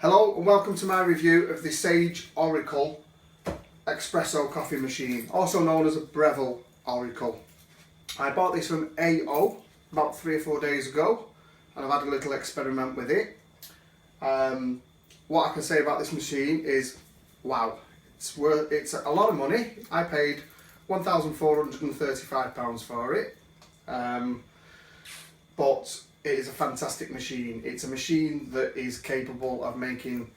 Hello and welcome to my review of the Sage Oracle Espresso coffee machine, also known as a Breville Oracle. I bought this from AO about 3 or 4 days ago and I've had a little experiment with it. What I can say about this machine is, wow, it's a lot of money. I paid £1,435 for it, but it is a fantastic machine. It's a machine that is capable of making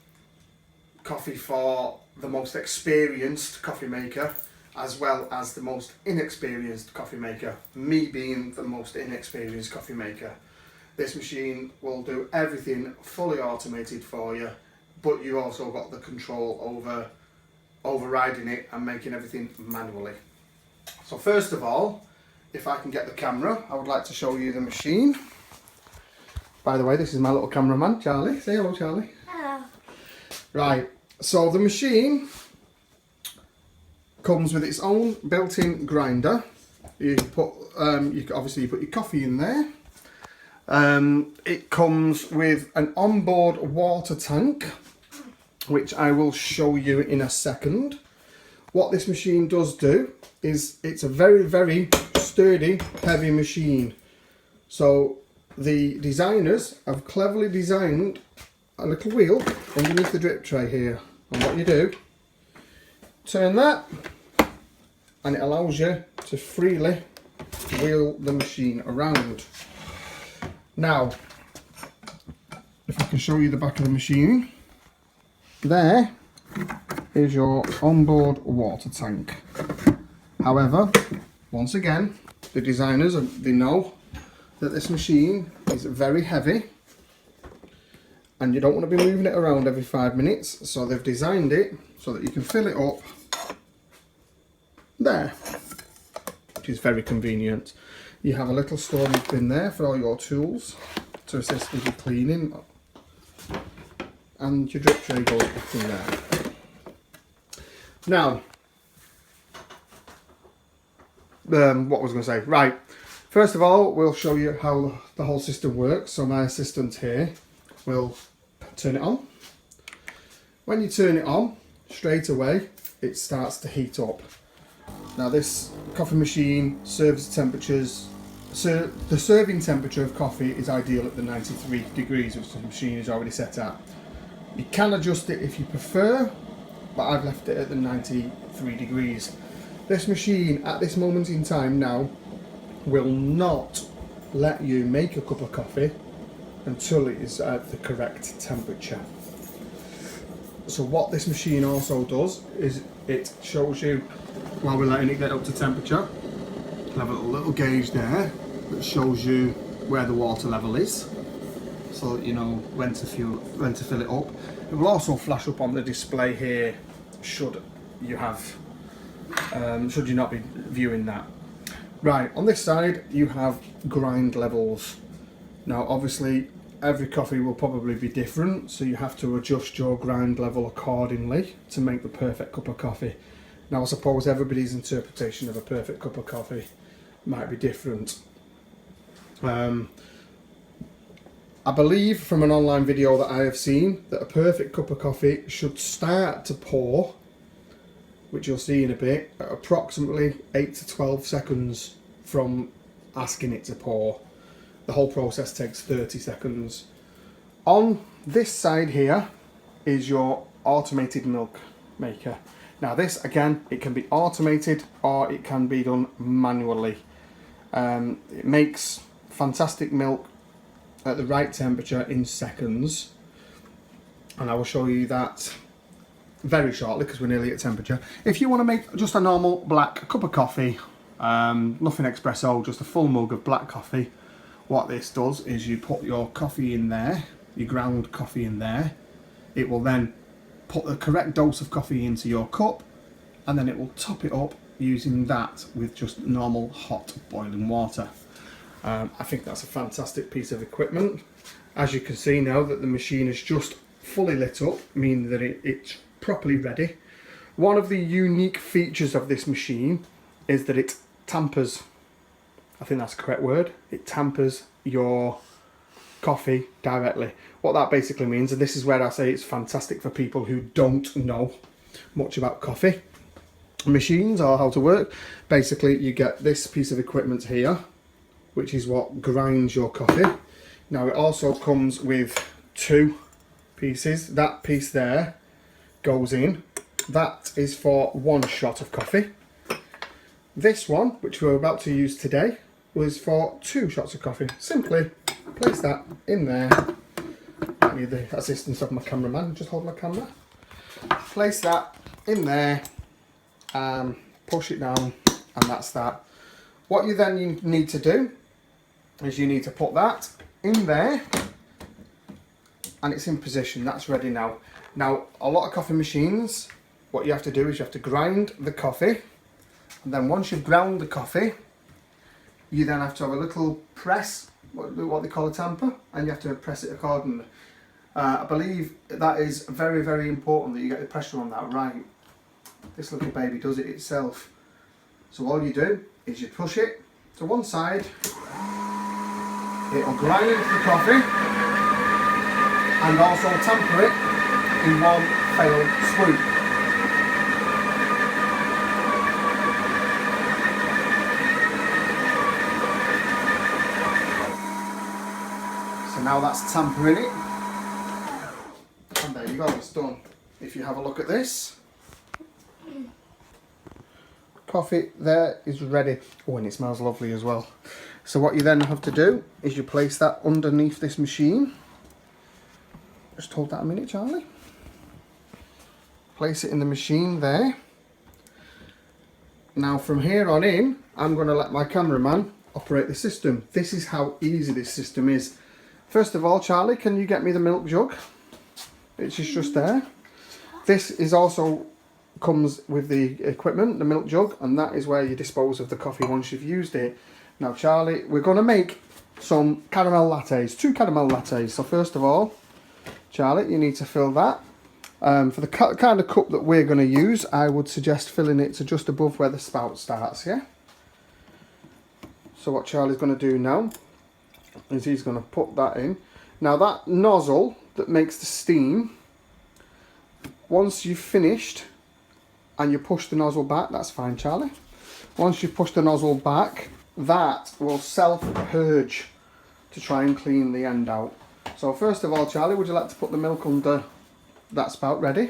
coffee for the most experienced coffee maker as well as the most inexperienced coffee maker, me being the most inexperienced coffee maker. This machine will do everything fully automated for you, but you also got the control over overriding it and making everything manually. So first of all, if I can get the camera, I would like to show you the machine. By the way, this is my little cameraman, Charlie. Say hello, Charlie. Hello. Right, so the machine comes with its own built-in grinder. You put, obviously you put your coffee in there. It comes with an onboard water tank, which I will show you in a second. What this machine does do is it's a very, very sturdy, heavy machine. So the designers have cleverly designed a little wheel underneath the drip tray here. And what you do, turn that, and it allows you to freely wheel the machine around. Now, if I can show you the back of the machine, there is your onboard water tank. However, once again, the designers, they know that this machine is very heavy and you don't want to be moving it around every 5 minutes, so they've designed it so that you can fill it up there, which is very convenient. You have a little storage bin there for all your tools to assist with your cleaning, and your drip tray goes back in there. Now, what was I going to say? Right, first of all, we'll show you how the whole system works. So my assistant here will turn it on. When you turn it on, straight away it starts to heat up. Now this coffee machine serves temperatures, so the serving temperature of coffee is ideal at the 93 degrees, which the machine is already set at. You can adjust it if you prefer, but I've left it at the 93 degrees. This machine at this moment in time now will not let you make a cup of coffee until it is at the correct temperature. So what this machine also does is it shows you, while we're letting it get up to temperature, you have a little gauge there that shows you where the water level is, so that you know when to fill it up. It will also flash up on the display here should you not be viewing that. Right, on this side you have grind levels. Now obviously every coffee will probably be different, so you have to adjust your grind level accordingly to make the perfect cup of coffee. Now I suppose everybody's interpretation of a perfect cup of coffee might be different. I believe from an online video that I have seen that a perfect cup of coffee should start to pour, which you'll see in a bit, at approximately 8 to 12 seconds from asking it to pour. The whole process takes 30 seconds. On this side here is your automated milk maker. Now this, again, it can be automated or it can be done manually. It makes fantastic milk at the right temperature in seconds, and I will show you that very shortly because we're nearly at temperature. If you want to make just a normal black cup of coffee, nothing espresso, just a full mug of black coffee, what this does is you put your coffee in there, your ground coffee in there. It will then put the correct dose of coffee into your cup, and then it will top it up using that with just normal hot boiling water. I think that's a fantastic piece of equipment. As you can see now that the machine is just fully lit up, meaning that it's properly ready. One of the unique features of this machine is that it tampers, I think that's the correct word, it tampers your coffee directly. What that basically means, and this is where I say it's fantastic for people who don't know much about coffee machines or how to work. Basically, you get this piece of equipment here, which is what grinds your coffee. Now it also comes with two pieces. That piece there goes in. That is for one shot of coffee. This one, which we're about to use today, was for 2 shots of coffee. Simply place that in there. I need the assistance of my cameraman. Just hold my camera. Place that in there. Push it down, and that's that. What you then need to do is you need to put that in there, and it's in position. That's ready now. Now, a lot of coffee machines, what you have to do is you have to grind the coffee, and then once you've ground the coffee, you then have to have a little press, what they call a tamper, and you have to press it accordingly. I believe that is very, very important that you get the pressure on that right. This little baby does it itself. So all you do is you push it to one side, it'll grind the coffee and also tamper it in one fell swoop. So now that's tampering it, and there you go, it's done. If you have a look at this, coffee there is ready. Oh, and it smells lovely as well. So what you then have to do is you place that underneath this machine. Just hold that a minute, Charlie. Place it in the machine there. Now from here on in, I'm going to let my cameraman operate the system. This is how easy this system is. First of all, Charlie, can you get me the milk jug? It's just there. This is also comes with the equipment, the milk jug, and that is where you dispose of the coffee once you've used it. Now, Charlie, we're going to make some caramel lattes, 2 caramel lattes. So first of all, Charlie, you need to fill that. For the kind of cup that we're going to use, I would suggest filling it to just above where the spout starts, yeah? So what Charlie's going to do now is he's going to put that in. Now that nozzle that makes the steam, once you've finished and you push the nozzle back, that's fine, Charlie. Once you push the nozzle back, that will self-purge to try and clean the end out. So first of all, Charlie, would you like to put the milk under that spout ready?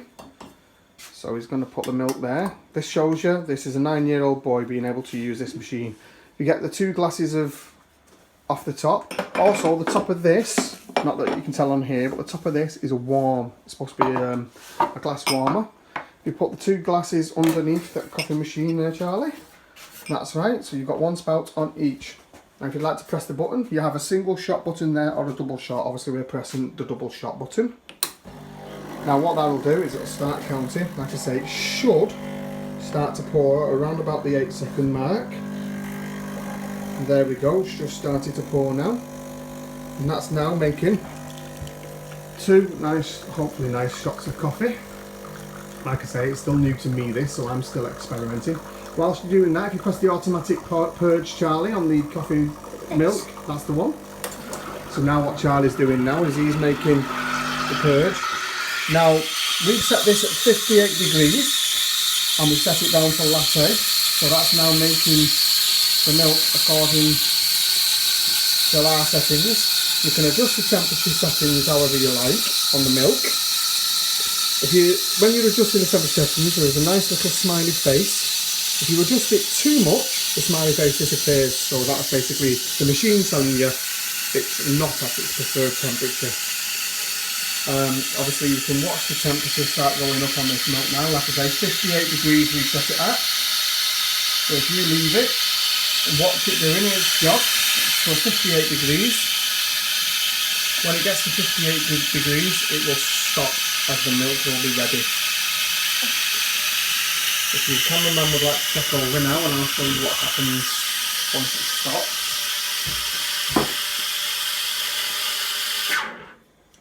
So he's going to put the milk there. This shows you, this is a 9-year-old boy being able to use this machine. You get the 2 glasses of off the top. Also, the top of this, not that you can tell on here, but the top of this is a warm. It's supposed to be a glass warmer. You put the 2 glasses underneath that coffee machine there, Charlie. That's right, so you've got 1 spout on each. Now if you'd like to press the button, you have a single shot button there or a double shot. Obviously we're pressing the double shot button. Now what that'll do is it'll start counting. Like I say, it should start to pour around about the 8-second mark. And there we go, it's just started to pour now. And that's now making 2 nice, hopefully nice shots of coffee. Like I say, it's still new to me this, so I'm still experimenting. Whilst you're doing that, if you press the automatic purge, Charlie, on the coffee milk, that's the one. So now what Charlie's doing now is he's making the purge. Now, we've set this at 58 degrees, and we set it down for latte. So that's now making the milk according to our settings. You can adjust the temperature settings however you like on the milk. When you're adjusting the temperature settings, there is a nice little smiley face. If you adjust it too much, the smiley face disappears. So that's basically the machine telling you it's not at its preferred temperature. Obviously you can watch the temperature start going up on this milk now. Like I say, 58 degrees we set it at. So if you leave it and watch it doing its job, so 58 degrees. When it gets to 58 degrees, it will stop as the milk will be ready. If your cameraman would like to check over now, and I'll show you what happens once it stops.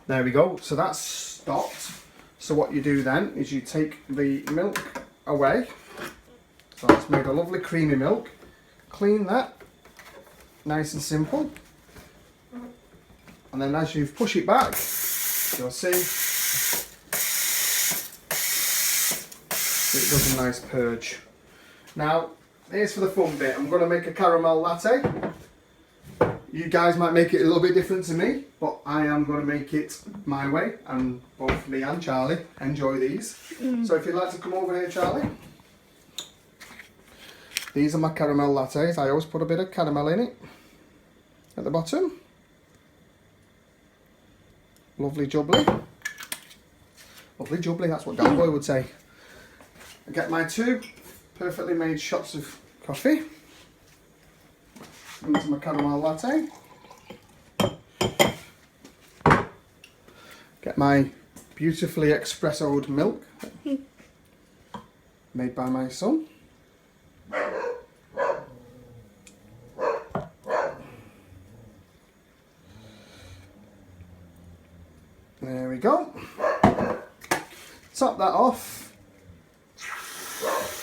There we go, so that's stopped. So what you do then is you take the milk away. So it's made a lovely creamy milk. Clean that, nice and simple. And then as you push it back, you'll see it does a nice purge. Now, here's for the fun bit. I'm going to make a caramel latte. You guys might make it a little bit different to me, but I am going to make it my way, and both me and Charlie enjoy these. So if you'd like to come over here, Charlie. These are my caramel lattes. I always put a bit of caramel in it at the bottom. Lovely jubbly. Lovely jubbly, that's what Dan Boy would say. I get my 2 perfectly made shots of coffee into my caramel latte. Get my beautifully espressoed milk made by my son. There we go. Top that off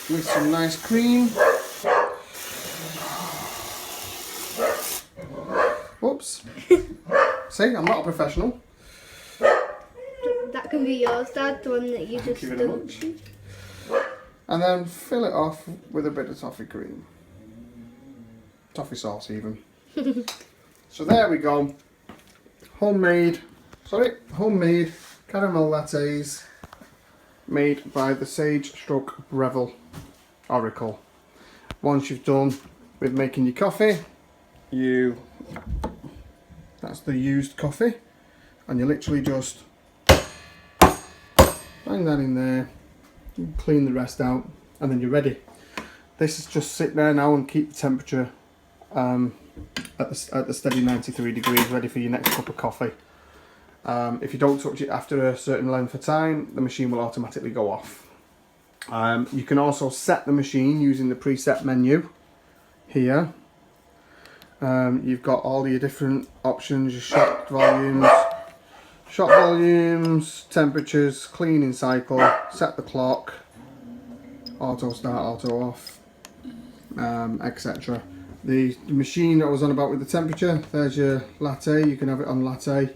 with some nice cream. Whoops. See, I'm not a professional. That can be yours, Dad, the one that you just done. And then fill it off with a bit of toffee cream. Toffee sauce even. So there we go. Homemade caramel lattes made by the Sage / Breville Oracle. Once you've done with making your coffee, that's the used coffee, and you literally just bang that in there, clean the rest out, and then you're ready. This is just sit there now and keep the temperature at the steady 93 degrees, ready for your next cup of coffee. If you don't touch it after a certain length of time, the machine will automatically go off. You can also set the machine using the preset menu here. You've got all your different options, your shot volumes, temperatures, cleaning cycle, set the clock, auto start, auto off, etc. The machine I was on about with the temperature, there's your latte, you can have it on latte.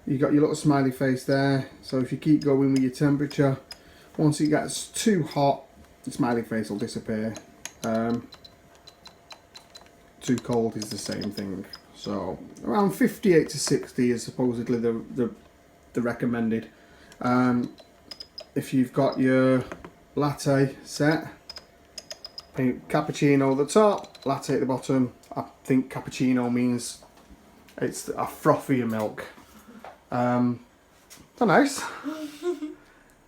You got your little smiley face there, so if you keep going with your temperature, once it gets too hot, the smiley face will disappear. Too cold is the same thing. So around 58 to 60 is supposedly the recommended. If you've got your latte set, cappuccino at the top, latte at the bottom. I think cappuccino means it's a frothier milk. So nice.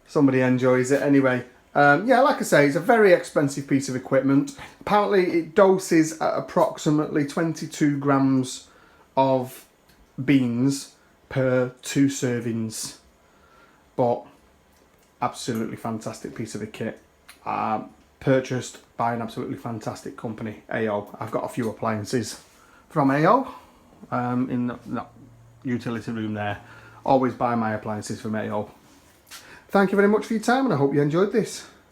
Somebody enjoys it anyway. Yeah, like I say, it's a very expensive piece of equipment. Apparently it doses at approximately 22 grams of beans per 2 servings. But absolutely fantastic piece of a kit. Purchased by an absolutely fantastic company, AO. I've got a few appliances from AO in the utility room there. Always buy my appliances from AO. Thank you very much for your time, and I hope you enjoyed this.